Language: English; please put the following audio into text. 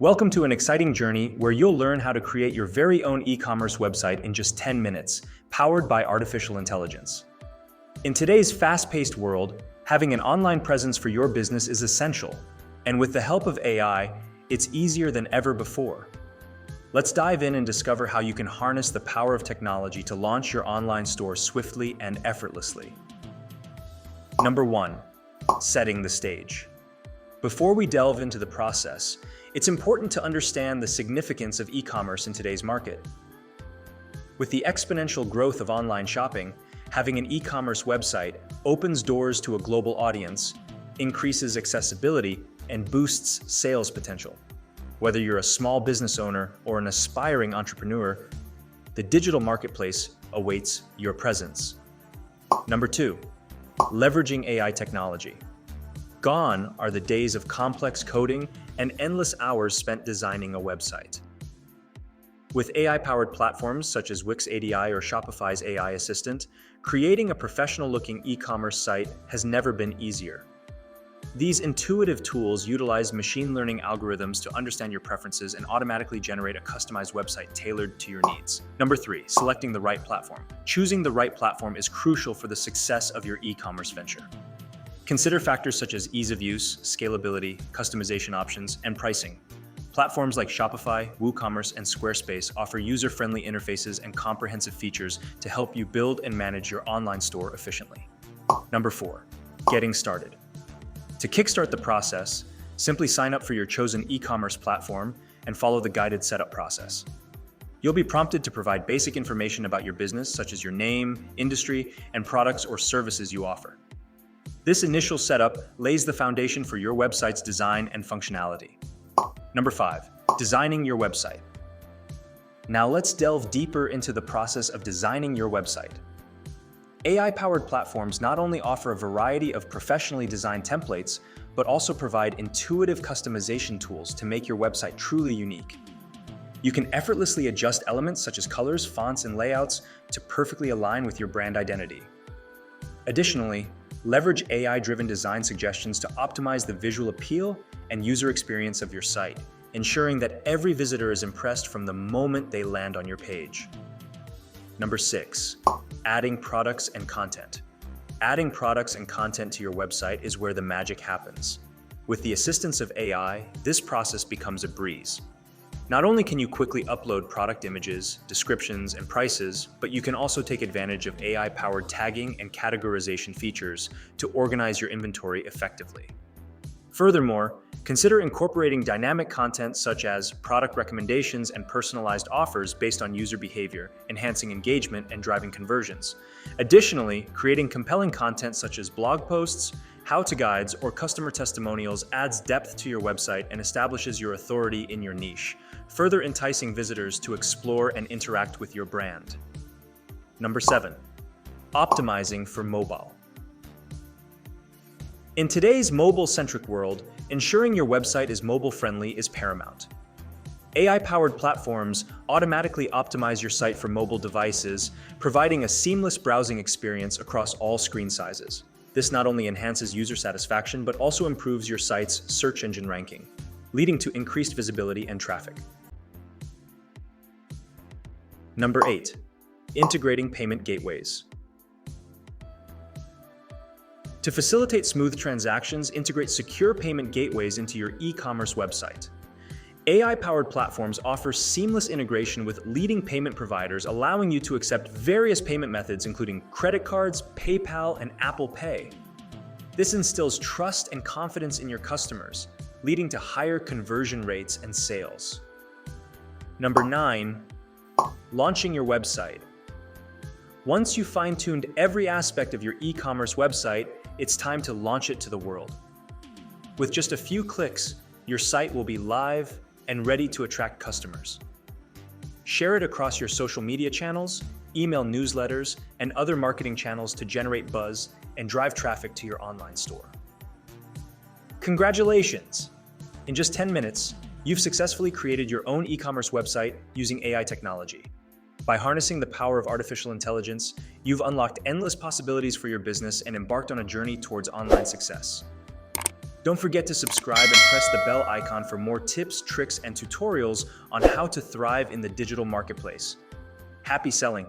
Welcome to an exciting journey where you'll learn how to create your very own e-commerce website in just 10 minutes, powered by artificial intelligence. In today's fast-paced world, having an online presence for your business is essential, and with the help of AI, it's easier than ever before. Let's dive in and discover how you can harness the power of technology to launch your online store swiftly and effortlessly. Number 1. Setting the stage. Before we delve into the process, it's important to understand the significance of e-commerce in today's market. With the exponential growth of online shopping, having an e-commerce website opens doors to a global audience, increases accessibility, and boosts sales potential. Whether you're a small business owner or an aspiring entrepreneur, the digital marketplace awaits your presence. Number 2. Leveraging AI technology. Gone are the days of complex coding and endless hours spent designing a website. With AI-powered platforms such as Wix ADI or Shopify's AI assistant, creating a professional-looking e-commerce site has never been easier. These intuitive tools utilize machine learning algorithms to understand your preferences and automatically generate a customized website tailored to your needs. Number 3. Selecting the right platform. Choosing the right platform is crucial for the success of your e-commerce venture. Consider factors such as ease of use, scalability, customization options, and pricing. Platforms like Shopify, WooCommerce, and Squarespace offer user-friendly interfaces and comprehensive features to help you build and manage your online store efficiently. Number 4. Getting started. To kickstart the process, simply sign up for your chosen e-commerce platform and follow the guided setup process. You'll be prompted to provide basic information about your business, such as your name, industry, and products or services you offer. This initial setup lays the foundation for your website's design and functionality. Number 5. Designing your website. Now let's delve deeper into the process of designing your website. AI-powered platforms not only offer a variety of professionally designed templates, but also provide intuitive customization tools to make your website truly unique. You can effortlessly adjust elements such as colors, fonts, and layouts to perfectly align with your brand identity. Additionally, leverage AI-driven design suggestions to optimize the visual appeal and user experience of your site, ensuring that every visitor is impressed from the moment they land on your page. Number 6. Adding products and content. Adding products and content to your website is where the magic happens. With the assistance of AI, this process becomes a breeze. Not only can you quickly upload product images, descriptions, and prices, but you can also take advantage of AI-powered tagging and categorization features to organize your inventory effectively. Furthermore, consider incorporating dynamic content such as product recommendations and personalized offers based on user behavior, enhancing engagement and driving conversions. Additionally, creating compelling content such as blog posts, how-to guides, or customer testimonials adds depth to your website and establishes your authority in your niche, further enticing visitors to explore and interact with your brand. Number 7. Optimizing for mobile. In today's mobile-centric world, ensuring your website is mobile-friendly is paramount. AI-powered platforms automatically optimize your site for mobile devices, providing a seamless browsing experience across all screen sizes. This not only enhances user satisfaction, but also improves your site's search engine ranking, leading to increased visibility and traffic. Number 8. Integrating payment gateways. To facilitate smooth transactions, integrate secure payment gateways into your e-commerce website. AI-powered platforms offer seamless integration with leading payment providers, allowing you to accept various payment methods including credit cards, PayPal, and Apple Pay. This instills trust and confidence in your customers, leading to higher conversion rates and sales. Number 9. Launching your website. Once you've fine-tuned every aspect of your e-commerce website, it's time to launch it to the world. With just a few clicks, your site will be live and ready to attract customers. Share it across your social media channels, email newsletters, and other marketing channels to generate buzz and drive traffic to your online store. Congratulations! In just 10 minutes, you've successfully created your own e-commerce website using AI technology. By harnessing the power of artificial intelligence, you've unlocked endless possibilities for your business and embarked on a journey towards online success. Don't forget to subscribe and press the bell icon for more tips, tricks, and tutorials on how to thrive in the digital marketplace. Happy selling!